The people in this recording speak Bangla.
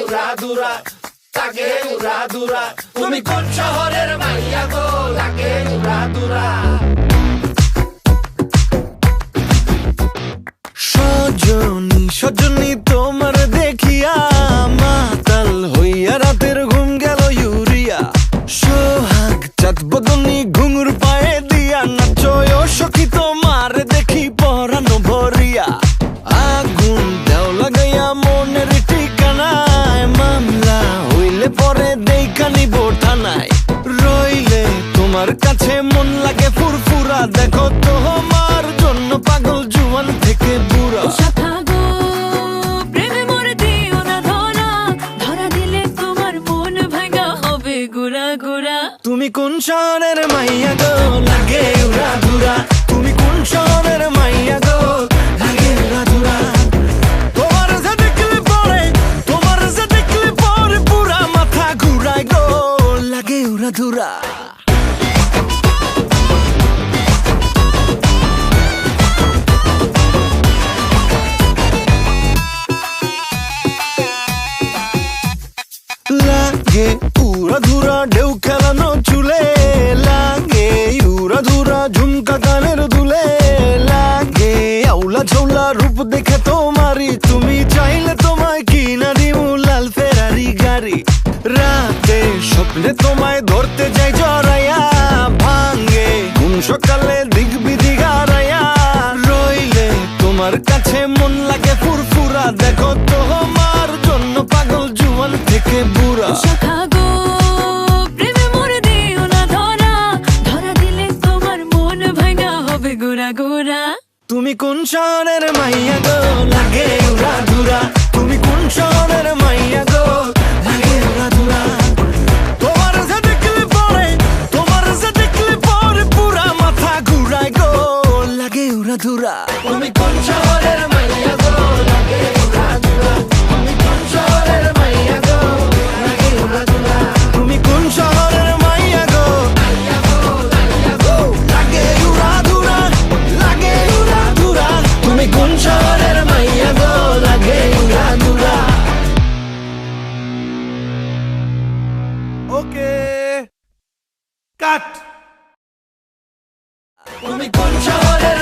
উড়াধুরা, লাগে উড়াধুরা। তুমি কোন শহরের মাইয়া গো, লাগে উড়াধুরা। সজনী সজনী তোমার দেখিয়া মাতাল হইয়া রাতের ঘুম গেল ইউরিয়া। সোহাগ চাঁদ বদনী ঘুঙুর পায়ে দিয়া নাচয় সখী তোমার দেখি পরানো ভরিয়া। আগুন দেও লাগাইয়া মনের ঠিকানায়, মামলা হইলে পরে দেইখা নিব থানায়। রইলে তোমার কাছে মন লাগে ফুরফুরা, দেখো তোমার জন্য পাগল জুয়ান থেকে বুড়া। তুমি কোন শহরের মাইয়া গো, লাগে উড়াধুরা। তুমি কোন শহরের মাইয়া গো, লাগে উড়াধুরা। তোমার যে দেখলে পরে, তোমার যে দেখলে পরে পুরা মাথা ঘুরায় গো, লাগে উড়াধুরা। লাগে উড়াধুরা ঢেউ খেলানো চুলে, লাগে উড়াধুরা ঝুমকা কানের দুলে, লাগে আউলা ঝৌলা রূপ দেখে তোমারি, তুমি চাইলে তোমায় কিনা দিমু লাল ফেরারি গাড়ি। রাতে স্বপ্নে তোমায় ধরতে যাই জড়াইয়া, ভাঙ্গে ঘুম সকালে দিক বিধি গারাইয়া। রইলে তোমার কাছে মন লাগে ফুরফুরা, দেখো তোমার জন্য পাগল জুয়ান থেকে বুড়া। তুমি কোন শহরের মাইয়া গো, লাগে উড়াধুরা। তুমি কোন শহরের মাইয়া গো, লাগে উড়াধুরা। তোমার যে দেখলে পরে, তোমার যে দেখলে পরে পুরা মাথা ঘুরায় গো, লাগে উড়াধুরা। তুমি কোন শহরের মাইয়া গো, লাগে উড়াধুরা। তুমি কোন শহরের মাইয়া গো, লাগে উড়াধুরা। তুমি কোন শহরের মাইয়া গো, মাইয়া গো, মাইয়া গো, লাগে উড়াধুরা, লাগে উড়াধুরা। তুমি কোন শহরের মাইয়া গো, লাগে উড়াধুরা। ওকে কাট। তুমি কোন শহরের